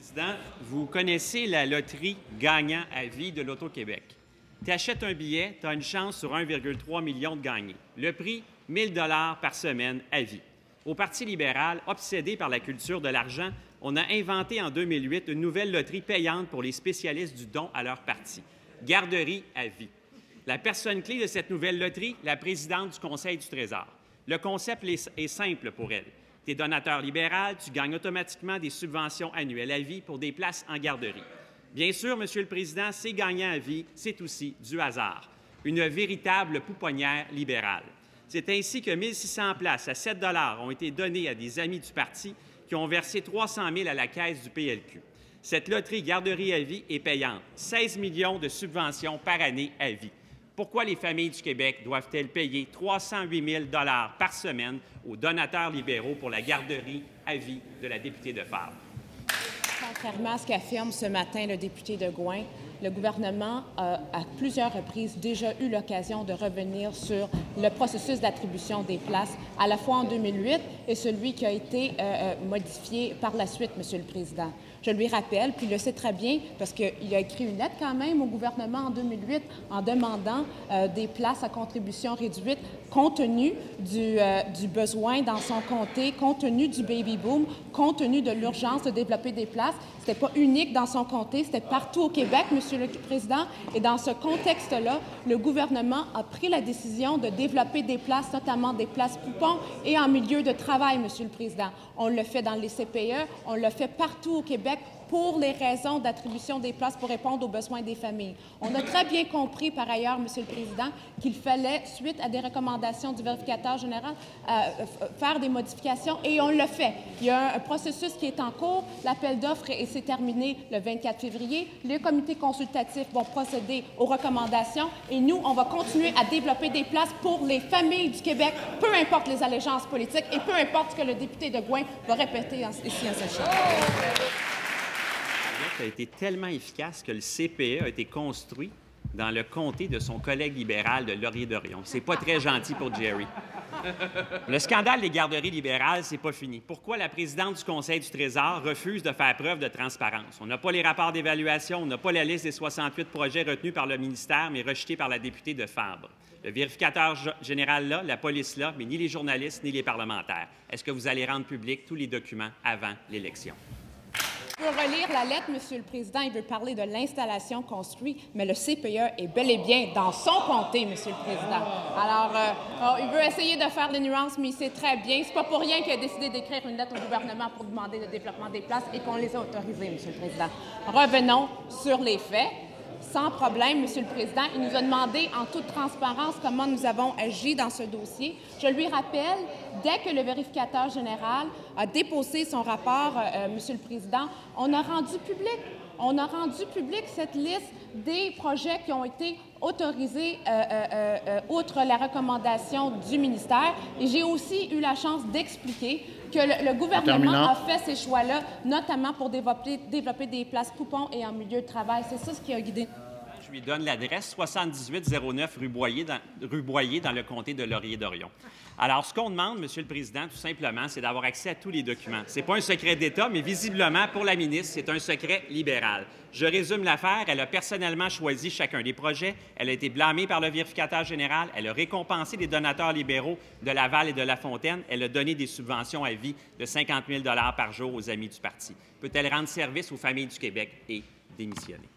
Président, vous connaissez la loterie gagnant à vie de l'Auto-Québec. Tu achètes un billet, tu as une chance sur 1,3 million de gagner. Le prix, 1 000 $ par semaine à vie. Au Parti libéral, obsédé par la culture de l'argent, on a inventé en 2008 une nouvelle loterie payante pour les spécialistes du don à leur parti. Garderie à vie. La personne clé de cette nouvelle loterie, la présidente du Conseil du Trésor. Le concept est simple pour elle. Tu es donateur libéral, tu gagnes automatiquement des subventions annuelles à vie pour des places en garderie. Bien sûr, Monsieur le Président, c'est gagnant à vie, c'est aussi du hasard. Une véritable pouponnière libérale. C'est ainsi que 1 600 places à 7 $ ont été données à des amis du parti qui ont versé 300 000 à la caisse du PLQ. Cette loterie garderie à vie est payante. 16 millions de subventions par année à vie. Pourquoi les familles du Québec doivent-elles payer 308 000 $ par semaine aux donateurs libéraux pour la garderie à vie de la députée de Fabre? Contrairement à ce qu'affirme ce matin le député de Gouin, le gouvernement a à plusieurs reprises déjà eu l'occasion de revenir sur le processus d'attribution des places, à la fois en 2008 et celui qui a été modifié par la suite, Monsieur le Président. Je lui rappelle, puis il le sait très bien, parce qu'il a écrit une lettre quand même au gouvernement en 2008 en demandant des places à contribution réduite compte tenu du besoin dans son comté, compte tenu du baby-boom, compte tenu de l'urgence de développer des places. Ce n'était pas unique dans son comté, c'était partout au Québec, Monsieur le Président. Et dans ce contexte-là, le gouvernement a pris la décision de développer des places, notamment des places poupons et en milieu de travail, Monsieur le Président. On le fait dans les CPE, on le fait partout au Québec pour les raisons d'attribution des places pour répondre aux besoins des familles. On a très bien compris, par ailleurs, Monsieur le Président, qu'il fallait, suite à des recommandations du vérificateur général, faire des modifications, et on le fait. Il y a un processus qui est en cours. L'appel d'offres s'est terminé le 24 février. Les comités consultatifs vont procéder aux recommandations, et nous, on va continuer à développer des places pour les familles du Québec, peu importe les allégeances politiques et peu importe ce que le député de Gouin va répéter ici en cette chambre. A été tellement efficace que le CPE a été construit dans le comté de son collègue libéral de Laurier-Dorion. C'est pas très gentil pour Jerry. Le scandale des garderies libérales, c'est pas fini. Pourquoi la présidente du Conseil du Trésor refuse de faire preuve de transparence? On n'a pas les rapports d'évaluation, on n'a pas la liste des 68 projets retenus par le ministère, mais rejetés par la députée de Fabre. Le vérificateur général là, la police là, mais ni les journalistes ni les parlementaires. Est-ce que vous allez rendre publics tous les documents avant l'élection? Je veux relire la lettre, Monsieur le Président. Il veut parler de l'installation construite, mais le CPE est bel et bien dans son comté, Monsieur le Président. Alors, il veut essayer de faire des nuances, mais il sait très bien. C'est pas pour rien qu'il a décidé d'écrire une lettre au gouvernement pour demander le développement des places et qu'on les a autorisées, Monsieur le Président. Revenons sur les faits. Sans problème, Monsieur le Président, il nous a demandé en toute transparence comment nous avons agi dans ce dossier. Je lui rappelle, dès que le vérificateur général a déposé son rapport, Monsieur le Président, on a rendu public cette liste des projets qui ont été autorisés outre la recommandation du ministère. Et j'ai aussi eu la chance d'expliquer que le gouvernement a fait ces choix-là, notamment pour développer des places poupons et en milieu de travail. C'est ça ce qui a guidé. Je lui donne l'adresse 7809 rue Boyer dans le comté de Laurier-Dorion. Alors, ce qu'on demande, Monsieur le Président, tout simplement, c'est d'avoir accès à tous les documents. Ce n'est pas un secret d'État, mais visiblement, pour la ministre, c'est un secret libéral. Je résume l'affaire. Elle a personnellement choisi chacun des projets. Elle a été blâmée par le vérificateur général. Elle a récompensé les donateurs libéraux de Laval et de La Fontaine. Elle a donné des subventions à vie de 50 000 $ par jour aux amis du parti. Peut-elle rendre service aux familles du Québec et démissionner?